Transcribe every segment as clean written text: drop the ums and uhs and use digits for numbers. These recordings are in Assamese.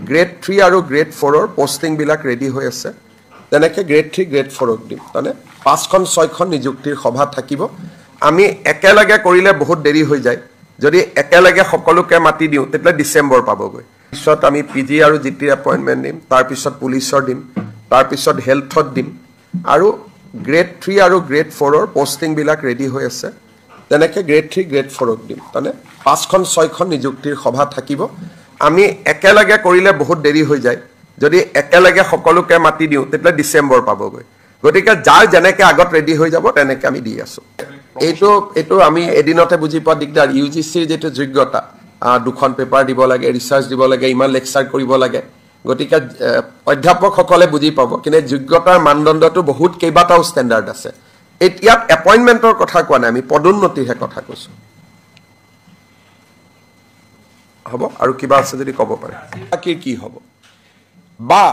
গ্ৰেড 3 আৰু গ্ৰেড 4ৰ পোষ্টিংবিলাক ৰেডি হৈ আছে তেনেকৈ গ্ৰেড 3 গ্ৰেড 4ক দিম মানে 5খন 6খন নিযুক্তিৰ সভা থাকিব আমি একেলগে কৰিলে বহুত দেৰি হৈ যায় যদি একেলগে সকলোকে মাতি দিওঁ তেতিয়া ডিসেম্বৰ পাবগৈ পিছত আমি পিজি আৰু জিটিৰ এপইন্টমেন্ট দিম তাৰ পিছত পুলিচৰ দিম তাৰ পিছত হেলথত দিম আৰু গ্ৰেড 3 আৰু গ্ৰেড 4ৰ পোষ্টিংবিলাক ৰেডি হৈ আছে তেনেকৈ গ্ৰেড 3 গ্ৰেড 4ক দিম মানে 5খন 6খন নিযুক্তিৰ সভা থাকিব আমি একেলগে কৰিলে বহুত দেৰি হৈ যায় যদি একেলগে সকলোকে মাতি দিওঁ তেতিয়া ডিসেম্বৰ পাবগৈ গতিকে যাৰ যেনেকৈ আগত ৰেডি হৈ যাব তেনেকৈ আমি দি আছো এইটো আমি এদিনতে বুজি পোৱা দিগদাৰ ইউজিচিৰ যেটো যোগ্যতা দুখন পেপাৰ দিব লাগে ৰিসাৰ্চ দিব লাগে ইমান লেকচাৰ কৰিব লাগে গতিকে অধ্যাপকসকলে বুজি পাব কিন্তু যোগ্যতাৰ মানদণ্ডটো বহুত কেইবাটাও ষ্টেণ্ডাৰ্ড আছে ইয়াত এপইন্টমেন্টৰ কথা কোৱা নাই আমি পদোন্নতিৰহে কথা কৈছো হ'ব আৰু কিবা আছে যদি ক'ব পাৰে কি হ'ব বা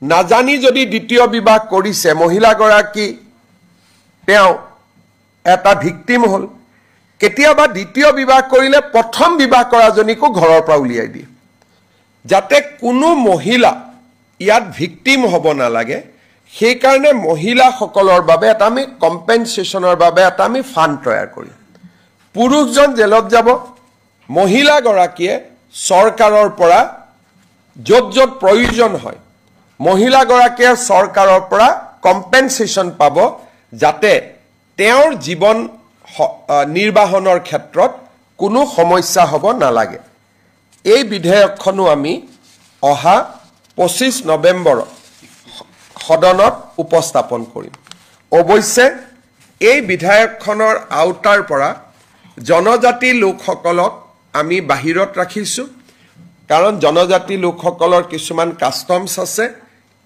নাজানি যদি দ্বিতীয় বিবাহ কৰিছে মহিলাগৰাকী তেওঁ এটা ভিকটিম হল কেতিয়াবা দ্বিতীয় বিবাহ কৰিলে প্ৰথম বিবাহ কৰাজনীকো ঘৰৰ পৰা উলিয়াই দিয়ে যাতে কোনো মহিলা ইয়াত ভিকটিম হ'ব নালাগে সেই কাৰণে মহিলাসকলৰ বাবে এটা আমি কম্পেনসেচনৰ বাবে এটা আমি ফান্ড তৈয়াৰ কৰিম পুৰুষজন জেলত যাব মহিলাগৰাকীয়ে চৰকাৰৰ পৰা য'ত প্ৰয়োজন হয় মহিলাগৰাকীয়ে চৰকাৰৰ পৰা কম্পেনসেচন পাব যাতে তেওঁৰ জীৱন নিৰ্বাহনৰ ক্ষেত্ৰত কোনো সমস্যা হ'ব নালাগে এই বিধেয়কখনো আমি অহা 25 নৱেম্বৰ সদনত উপস্থাপন কৰিম অৱশ্যে এই বিধেয়কখনৰ আওতাৰ পৰা জনজাতি লোকসকলক আমি বাহিৰত ৰাখিছো কাৰণ জনজাতি লোকসকলৰ কিছুমান কাষ্টমছ আছে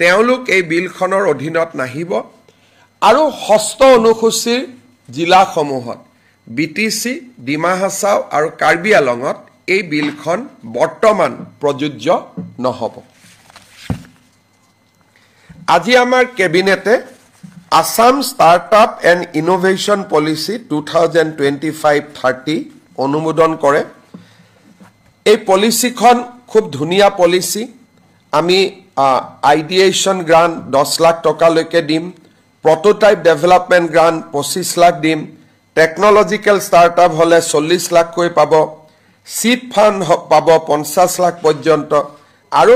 তেওঁলোক এই বিলখনৰ অধীনত নাহিব আৰু ষষ্ঠ অনুসূচীৰ জিলাসমূহত বিটিসি ডিমা হাছাও আৰু কাৰ্বি আলঙত এই বিলখন বৰ্তমান প্ৰযোজ্য নহব আজি আমাৰ কেবিনেটে Assam startup and innovation policy 2025-30 অনুমোদন কৰে এই পলিচিখন খুব ধুনীয়া পলিচি আমি আইডিয়েশন গ্ৰান্ট 10 লাখ টকালৈকে দিম prototype development grant 25 লাখ দিম টেকনলজিক্যাল স্টার্টআপ হলে 40 লাখ কৈ পাব সিড ফান্ড পাব 50 লাখ পৰ্যন্ত আৰু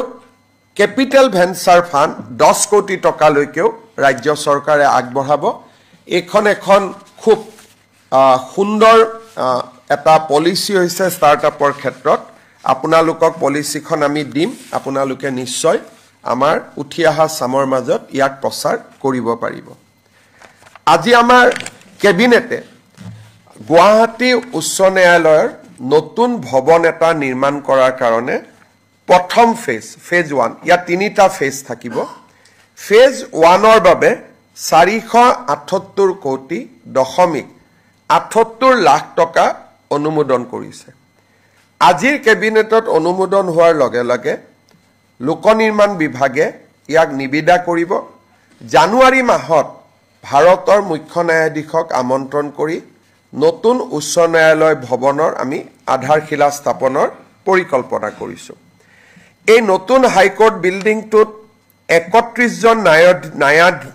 ক্যাপিটাল ভেঞ্চাৰ ফান্ড 10 কোটি টকা লৈকেও ৰাজ্য চৰকাৰে আগবঢ়াব এখন খুব সুন্দৰ এটা পলিচি হৈছে স্টাৰ্টআপৰ ক্ষেত্ৰত আপোনালোকক পলিচিখন আমি দিম আপোনালোকে নিশ্চয় আমাৰ উঠি অহা সামৰ মাজত ইয়াক প্ৰচাৰ কৰিব পাৰিব আজি আমাৰ কেবিনেটে গুৱাহাটী উচ্চ ন্যায়ালয়ৰ নতুন ভৱন এটা নিৰ্মাণ কৰাৰ কাৰণে প্ৰথম ফেজ 1 ইয়াত তিনিটা ফেজ থাকিব ফেজ 1ৰ বাবে 478 কোটি 78 লাখ টকা অনুমোদন কৰিছে আজিৰ কেবিনেটত অনুমোদন হোৱাৰ লগে লগে লোক নিৰ্মাণ বিভাগে ইয়াক নিবিদা কৰিব জানুৱাৰী মাহত ভাৰতৰ মুখ্য ন্যায়াধীশক আমন্ত্ৰণ কৰি নতুন উচ্চ ন্যায়ালয় ভৱনৰ আমি আধাৰশিলা স্থাপনৰ পৰিকল্পনা কৰিছো এই নতুন হাইকোৰ্ট বিল্ডিংটোত 31 জন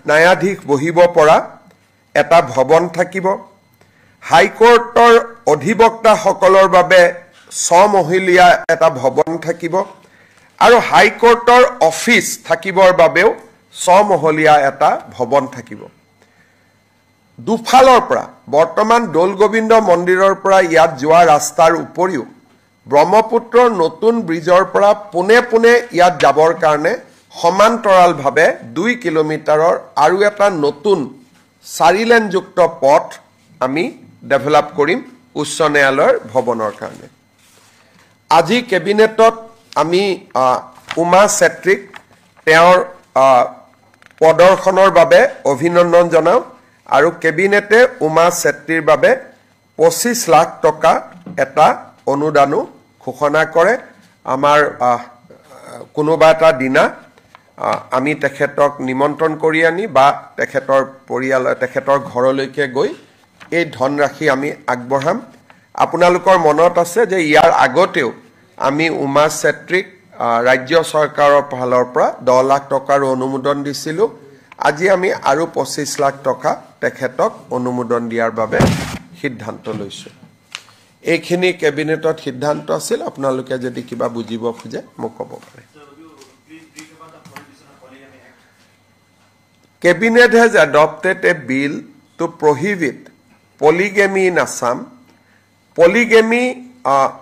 ন্যায়াধীশ বহিব পৰা এটা ভৱন থাকিব হাইকোৰ্টৰ অধিবক্তাসকলৰ বাবে সমহিলীয়া এটা ভৱন থাকিব আৰু হাইকোৰ্টৰ অফিস থাকিবৰ বাবেও সমহলীয়া এটা ভৱন থাকিব দুফালৰ পৰা বৰ্তমান দৌল গোবিন্দ মন্দিৰৰ পৰা ইয়াত যোৱা ৰাস্তাৰ উপৰিও ব্ৰহ্মপুত্ৰৰ নতুন ব্ৰিজৰ পৰা পুনে ইয়াত যাবৰ কাৰণে সমান্তৰালভাৱে 2 কিলোমিটাৰৰ আৰু এটা নতুন 4 লেনযুক্ত পথ আমি ডেভেলপ কৰিম উচ্চ ন্যায়ালয়ৰ ভৱনৰ কাৰণে আজি কেবিনেটত আমি উমা চেত্ৰীক তেওঁৰ প্ৰদৰ্শনৰ বাবে অভিনন্দন জনাও আৰু কেবিনেটে উমা চেত্ৰীৰ বাবে 25 লাখ টকা এটা অনুদানো ঘোষণা কৰে আমাৰ কোনোবা এটা দিনা আমি তেখেতক নিমন্ত্ৰণ কৰি আনি বা তেখেতৰ পৰিয়াল তেখেতৰ ঘৰলৈকে গৈ এই ধনৰাশি আমি আগবঢ়াম আপোনালোকৰ মনত আছে যে ইয়াৰ আগতেও আমি উমা চেত্ৰীক ৰাজ্য চৰকাৰৰ ফালৰ পৰা 10 লাখ টকাৰ অনুমোদন দিছিলোঁ আজি আমি আৰু 25 লাখ টকা তেখেতক অনুমোদন দিয়াৰ বাবে সিদ্ধান্ত লৈছোঁ এইখিনি কেবিনেটত সিদ্ধান্ত আছিল আপোনালোকে যদি কিবা বুজিব খোজে মোক ক'ব পাৰে Cabinet has adopted a bill to prohibit polygamy in Assam. Polygamy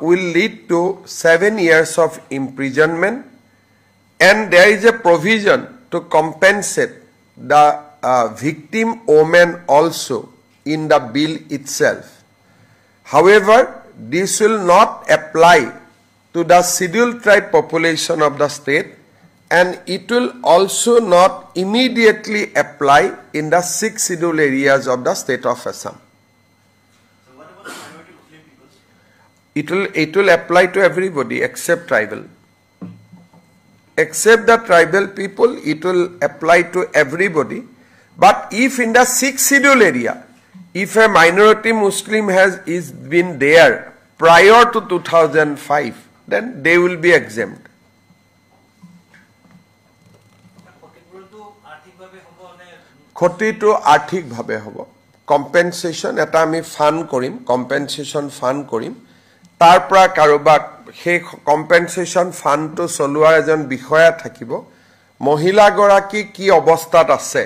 will lead to 7 years of imprisonment, and there is a provision to compensate the victim women also in the bill itself. However, this will not apply to the scheduled tribe population of the state, and it will also not immediately apply in the 6 scheduled areas of the state of Assam. So what about the minority Muslim peoples? It will apply to everybody except tribal. Except the tribal people, it will apply to everybody. But if in the 6th scheduled area, if a minority Muslim is been there prior to 2005, then they will be exempt. ক্ষতিটো আৰ্থিকভাৱে হ'ব কম্পেনসেশন এটা আমি ফান্ড কৰিম কম্পেনসেশন ফান্ড কৰিম তাৰ পৰা কাৰোবাক সেই কম্পেনসেশন ফান্ডটো চলোৱাৰ এজন বিষয়া থাকিব মহিলা গৰাকী কি অৱস্থাত আছে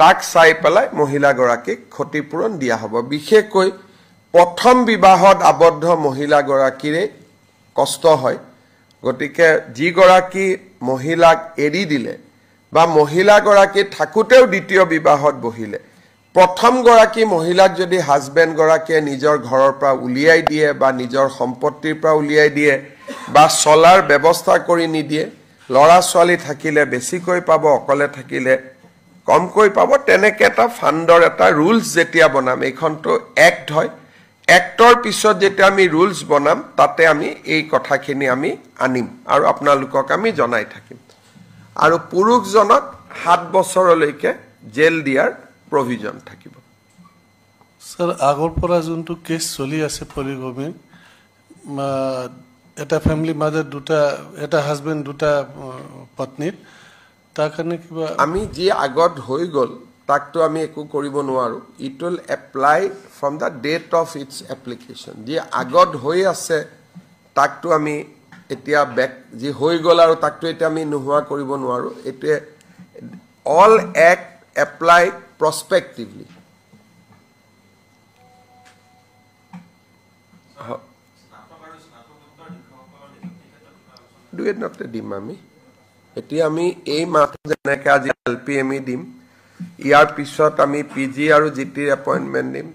তাক চাই পেলাই মহিলা গৰাকীক ক্ষতিপূৰণ দিয়া হ'ব বিশেষকৈ প্ৰথম বিবাহত আবদ্ধ মহিলা গৰাকীৰে কষ্ট হয় গতিকে যি গৰাকী মহিলাক এৰি দিলে বা মহিলা গৰাকী থাকুতেও দ্বিতীয় বিবাহত বহিলে প্ৰথম গৰাকী মহিলাক যদি হাজবেণ্ড গৰাকীয়ে নিজৰ ঘৰৰ পৰা উলিয়াই দিয়ে বা নিজৰ সম্পত্তিৰ পৰা উলিয়াই দিয়ে বা চলাৰ ব্যৱস্থা কৰি নিদিয়ে লৰা ছোৱালী থাকিলে বেছিকৈ পাব অকলে থাকিলে কমকৈ পাব তেনেকে এটা ফান্ডৰ এটা ৰুলছ যেতিয়া বনাম এইখনটো এক্ট হয় এক্টৰ পিছত যেতিয়া আমি ৰুলছ বনাম তাতে আমি এই কথাখিনি আমি আনিম আৰু আপোনালোকক আমি জনাই থাকিম আৰু পুৰুষজনক 7 বছৰলৈকে জেল দিয়াৰ প্ৰভিজন থাকিব স্যাৰ আগৰ পৰা যোনটো কেছ চলি আছে পলিগমি এটা ফ্যামিলি মাদাৰ দুটা এটা হাজবেন্ড দুটা পত্নী তাৰ কাৰণে কিবা আমি যি আগত হৈ গল তাকটো আমি একো কৰিব নোৱাৰো it will apply from the date of its application যি আগত হৈ আছে তাকটো আমি এতিয়া বেক যি হৈ গল আৰু তাকটো এটা আমি নোহোৱা কৰিব নোৱাৰো এতে all act apply prospectively do it not dim ami এতিয়া আমি এই মাহ যেনেকৈ আজি এলপিএমই দিম ইয়াৰ পিছত আমি পিজি আৰু জিটিৰ এপইন্টমেন্ট দিম